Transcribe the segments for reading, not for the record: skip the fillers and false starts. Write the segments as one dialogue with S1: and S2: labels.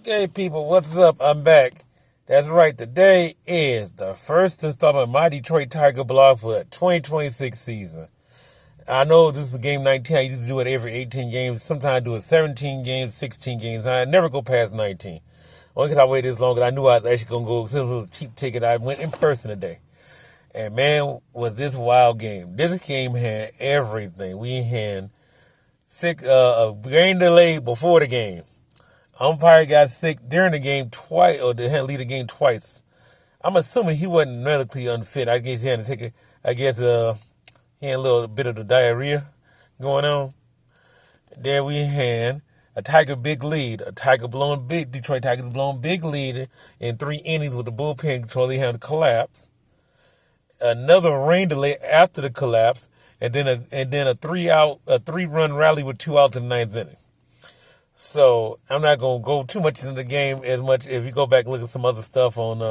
S1: Hey people, what's up? I'm back. That's right, today is the first installment of my Detroit Tiger blog for the 2026 season. I know this is game 19. I used to do it every 18 games. Sometimes I do it 17 games, 16 games. I never go past 19. Only because I waited this long and I knew I was actually going to go. Since it was a cheap ticket, I went in person today. And man, was this wild game. This game had everything. We had a rain delay before the game. Umpire got sick during the game twice, or they had to lead the game twice. I'm assuming he wasn't medically unfit. I guess he had to take he had a little bit of the diarrhea going on. Then we had a Tiger big lead. Detroit Tigers blowing big lead in 3 innings with the bullpen control. They had to collapse. Another rain delay after the collapse, and then a 3-run rally with 2 outs in the 9th inning. So I'm not gonna go too much into the game as much. If you go back and look at some other stuff on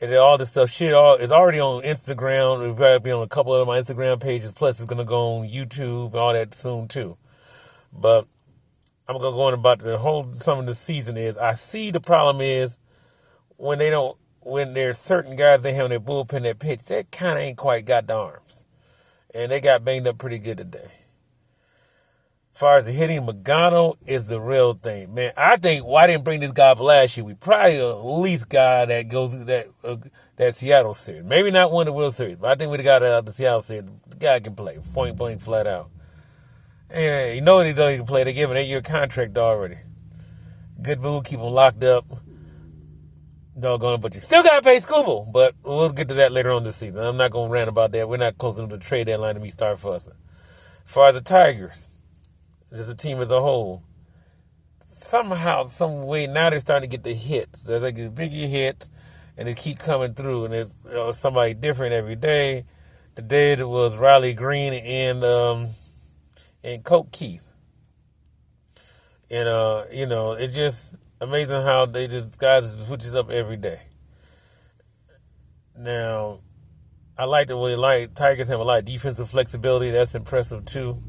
S1: and all this stuff, it's already on Instagram. It'll probably be on a couple of my Instagram pages. Plus, it's gonna go on YouTube and all that soon too. But I'm gonna go on about some of the season is. I see the problem is when there's certain guys they have in their bullpen that pitch, that kind of ain't quite got the arms, and they got banged up pretty good today. As far as the hitting, Magano is the real thing, man. I think why didn't bring this guy up last year? We probably at least guy that goes through that Seattle series. Maybe not win the World Series, but I think we got out the Seattle series. The guy can play, point blank, flat out. And you know what he can play. They give him an 8-year contract already. Good move, keep him locked up. Doggone, but you still gotta pay Scooble. But we'll get to that later on this season. I'm not gonna rant about that. We're not close enough to the trade deadline to be start fussing. As far as the Tigers. Just the team as a whole. Somehow, some way, now they're starting to get the hits. There's like these bigger hits, and they keep coming through, and it's somebody different every day. Today it was Riley Green and Colt Keith. And it's just amazing how guys switches up every day. Now, I like the way Tigers have a lot of defensive flexibility. That's impressive too.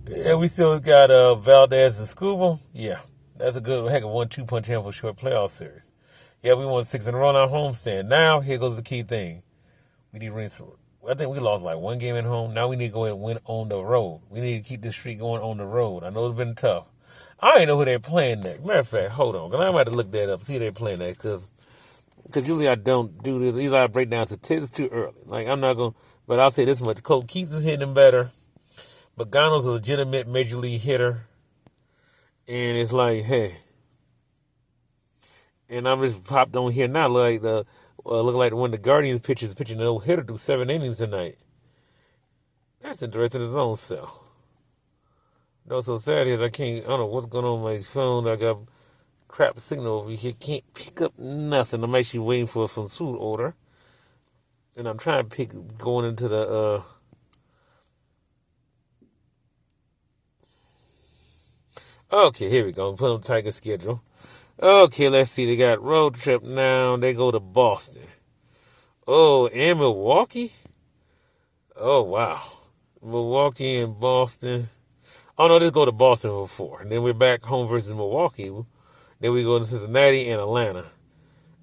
S1: Yeah, we still got Valdez and Scooble. Yeah, that's a good heck of 1-2 punch in for a short playoff series. Yeah, we won 6 in a row on our homestand. Now, here goes the key thing. We need to rinse. I think we lost like 1 game at home. Now we need to go ahead and win on the road. We need to keep this streak going on the road. I know it's been tough. I ain't know who they're playing next. Matter of fact, hold on. I'm going to look that up, see who they're playing next. Because usually I don't do this. Usually I break down statistics too early. Like, I'm not going to, but I'll say this much. Colt Keith is hitting better. Magano's a legitimate major league hitter. And it's like, hey. And I'm just popped on here now. Look like one of the Guardians pitchers pitching an old hitter through 7 innings tonight. That's interesting in its own self. What's so sad is I don't know what's going on with my phone. I got crap signal over here. Can't pick up nothing. I'm actually waiting for some food order. And I'm trying to going into the, okay, here we go. Put on Tiger schedule. Okay, let's see. They got road trip now. They go to Boston. Oh, and Milwaukee? Oh, wow. Milwaukee and Boston. Oh, no, let's go to Boston before. And then we're back home versus Milwaukee. Then we go to Cincinnati and Atlanta.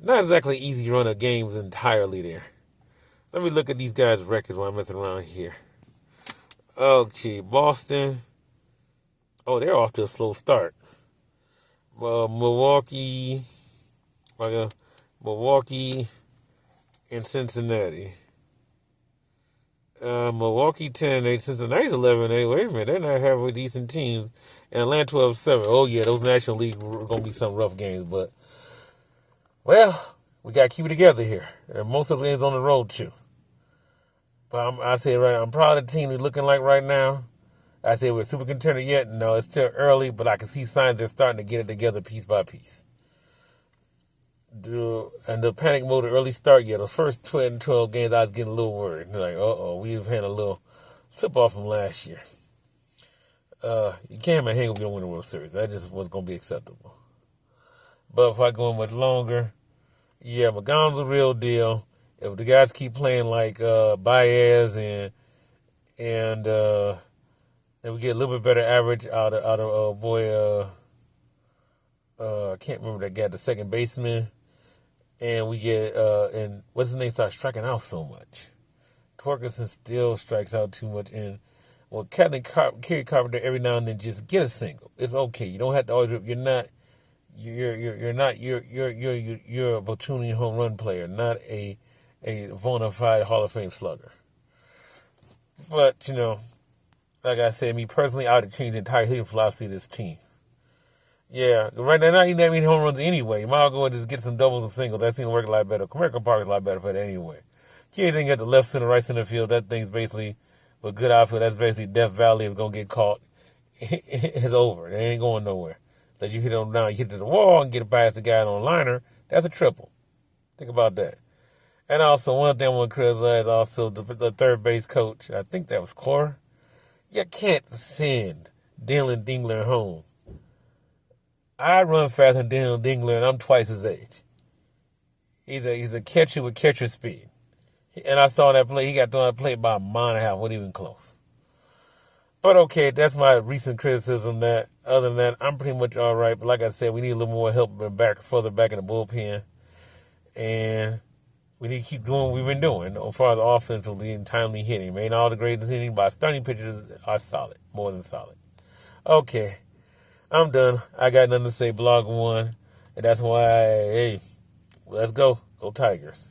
S1: Not exactly easy run of games entirely there. Let me look at these guys' records while I'm messing around here. Okay, Boston. Oh, they're off to a slow start. Milwaukee and Cincinnati. Milwaukee 10-8, Cincinnati's 11-8. Wait a minute, they're not halfway decent teams. And Atlanta 12-7. Oh yeah, those National League are gonna be some rough games, but well, we gotta keep it together here. And most of the games on the road too. But I say it right, I'm proud of the team we're looking like right now. I say we're a super contender yet. No, it's still early, but I can see signs they're starting to get it together piece by piece. And the panic mode, the early start, the first 12 games, I was getting a little worried. Like, we've had a little slip off from last year. You can't hang if we don't win the World Series. That just was going to be acceptable. But if I go in much longer, yeah, Magano's a real deal. If the guys keep playing like Baez and we get a little bit better average out of I can't remember that guy, the second baseman, and we get and what's his name starts striking out so much. Torkelson still strikes out too much, and well, Kerry Carpenter every now and then just get a single. It's okay. You don't have to always. You're not. You're a platooning home run player, not a bona fide Hall of Fame slugger. But like I said, me personally, I would have changed the entire hitting philosophy of this team. Yeah, right now, not even that many home runs anyway. You might as well go and just get some doubles and singles. That seems to work a lot better. Comerica Park is a lot better for that anyway. You can't even get the left center, right center field. That thing's basically, with good outfield, that's basically Death Valley. If it's going to get caught, it's over. They ain't going nowhere. Unless you hit it on down, you hit it to the wall and get it past the guy on a liner. That's a triple. Think about that. And also, one thing I want to criticize also the third base coach. I think that was Cora. You can't send Dylan Dingler home. I run faster than Dylan Dingler, and I'm twice his age. He's a catcher with catcher speed. And I saw that play. He got thrown that play by a mile and a half. Wasn't even close. But okay, that's my recent criticism. That other than that, I'm pretty much all right. But like I said, we need a little more help further back in the bullpen. And we need to keep doing what we've been doing as far as offensively and timely hitting. Man, all the greatest hitting by starting pitchers are solid, more than solid. Okay, I'm done. I got nothing to say. Blog one. And that's why, hey, let's go. Go Tigers.